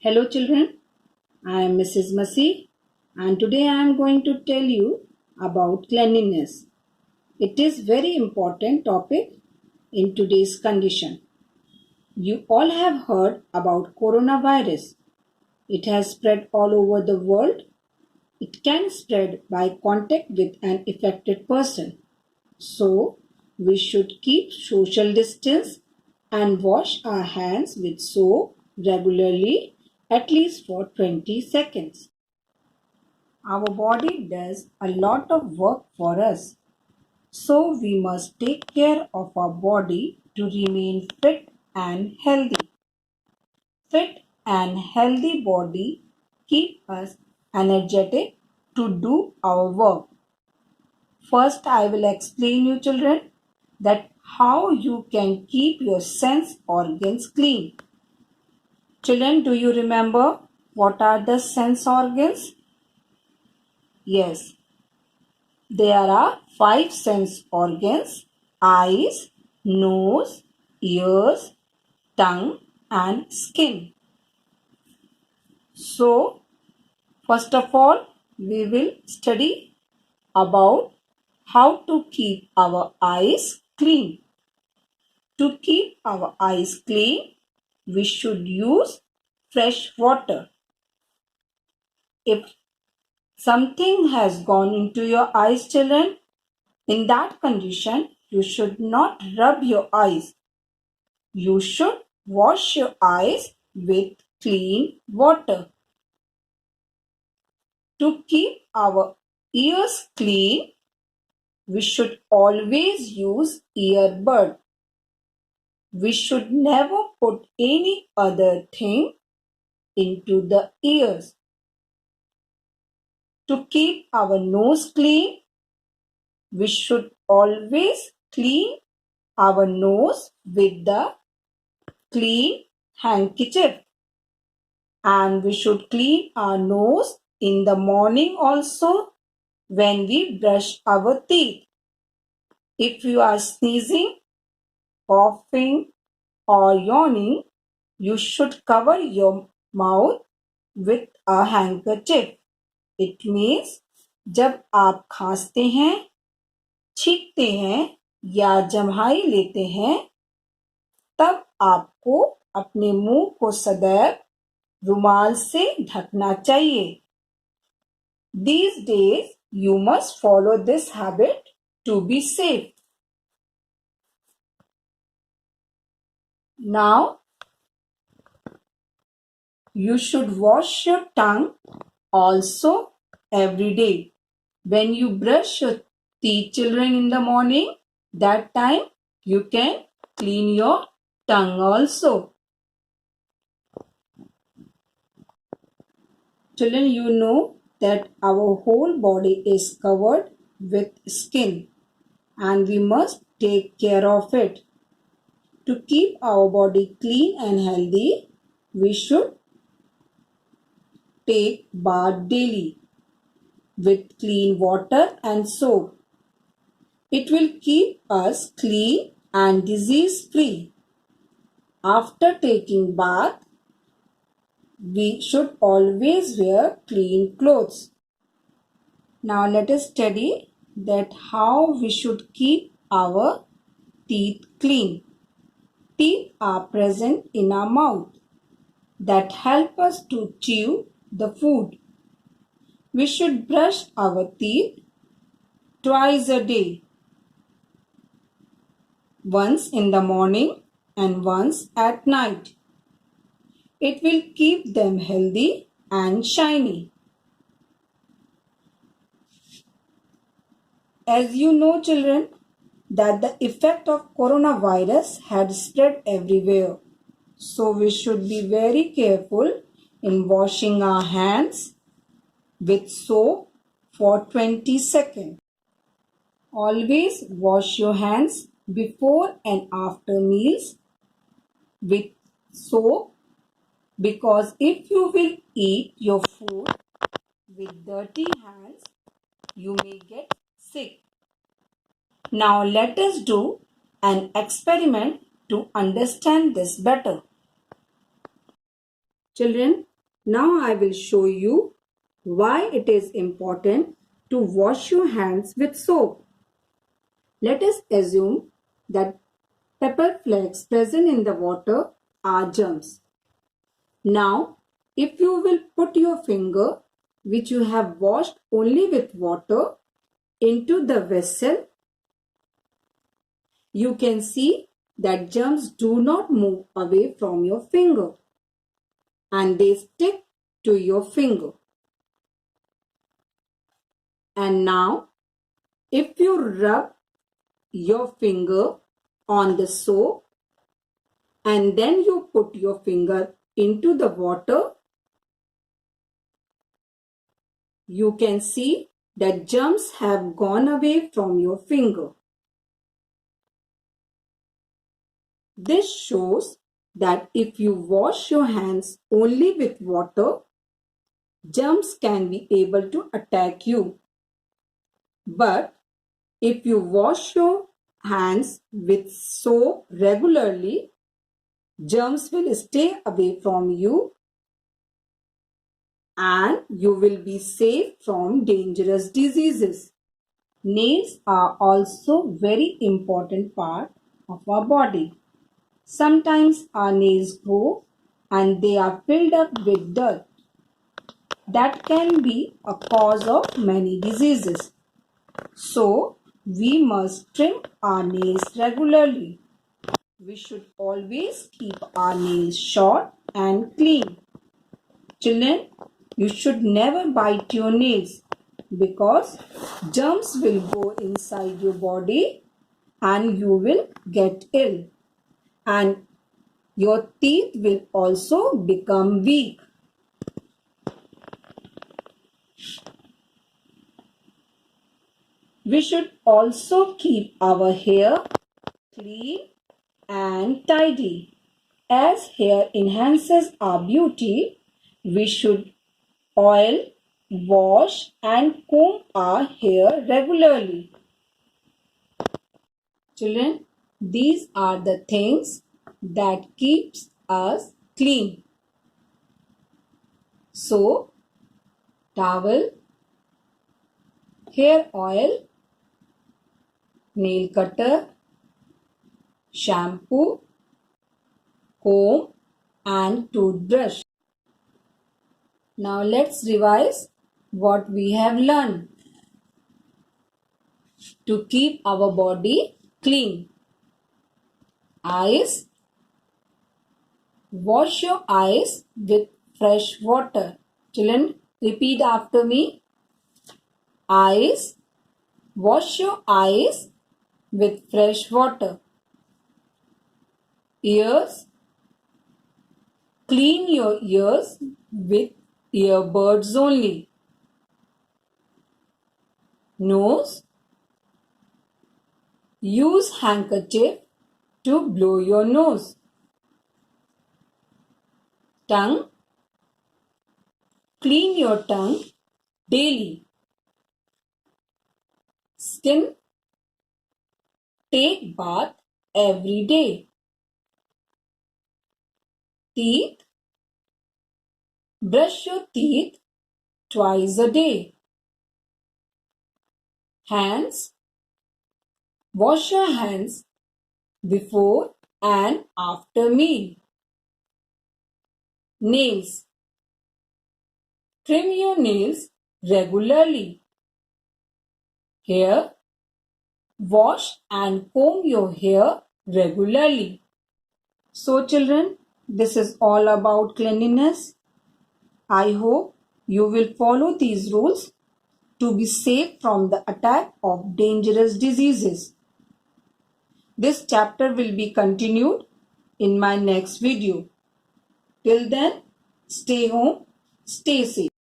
Hello children, I am Mrs. Masi and today I am going to tell you about cleanliness. It is very important topic in today's condition. You all have heard about coronavirus. It has spread all over the world. It can spread by contact with an affected person. So, we should keep social distance and wash our hands with soap regularly at least for 20 seconds. Our body does a lot of work for us. So we must take care of our body to remain fit and healthy. Fit and healthy body keep us energetic to do our work. First, I will explain you children that how you can keep your sense organs clean. Children, do you remember what are the sense organs? Yes, there are 5 sense organs: eyes, nose, ears, tongue and skin. So, first of all, we will study about how to keep our eyes clean. To keep our eyes clean, we should use fresh water. If something has gone into your eyes, children, in that condition, you should not rub your eyes. You should wash your eyes with clean water. To keep our ears clean, we should always use earbud. We should never put any other thing into the ears. To keep our nose clean, we should always clean our nose with the clean handkerchief. And we should clean our nose in the morning also when we brush our teeth. If you are sneezing, coughing or yawning, you should cover your mouth with a handkerchief. It means जब आप खांसते हैं, छींकते हैं या जम्हाई लेते हैं, तब आपको अपने मुंह को सदैव रुमाल से ढकना चाहिए. These days, you must follow this habit to be safe. Now, you should wash your tongue also every day. When you brush your teeth, children, in the morning, that time you can clean your tongue also. Children, you know that our whole body is covered with skin and we must take care of it. To keep our body clean and healthy, we should take bath daily with clean water and soap. It will keep us clean and disease free. After taking bath, we should always wear clean clothes. Now let us study that how we should keep our teeth clean. Teeth are present in our mouth that help us to chew the food. We should brush our teeth twice a day, once in the morning and once at night. It will keep them healthy and shiny. As you know, children, that the effect of coronavirus had spread everywhere. So we should be very careful in washing our hands with soap for 20 seconds. Always wash your hands before and after meals with soap, because if you will eat your food with dirty hands, you may get sick. Now let us do an experiment to understand this better. Children, Now I will show you why it is important to wash your hands with soap. Let us assume that pepper flakes present in the water are germs. Now, if you will put your finger, which you have washed only with water, into the vessel, you can see that germs do not move away from your finger and they stick to your finger. And now, if you rub your finger on the soap and then you put your finger into the water, you can see that germs have gone away from your finger. This shows that if you wash your hands only with water, germs can be able to attack you. But if you wash your hands with soap regularly, germs will stay away from you and you will be safe from dangerous diseases. Nails are also very important part of our body. Sometimes our nails grow and they are filled up with dirt. That can be a cause of many diseases. So, we must trim our nails regularly. We should always keep our nails short and clean. Children, you should never bite your nails because germs will go inside your body and you will get ill. And your teeth will also become weak. We should also keep our hair clean and tidy. As hair enhances our beauty, we should oil, wash and comb our hair regularly. Children, these are the things that keeps us clean. Soap, towel, hair oil, nail cutter, shampoo, comb and toothbrush. Now let's revise what we have learned to keep our body clean. Eyes. Wash your eyes with fresh water. Children, repeat after me. Eyes. Wash your eyes with fresh water. Ears. Clean your ears with earbuds only. Nose. Use handkerchief to blow your nose. Tongue. Clean your tongue daily. Skin. Take bath every day. Teeth. Brush your teeth twice a day. Hands. Wash your hands before and after meal. Nails. Trim your nails regularly. Hair. Wash and comb your hair regularly. So children, this is all about cleanliness. I hope you will follow these rules to be safe from the attack of dangerous diseases. This chapter will be continued in my next video. Till then, stay home, stay safe.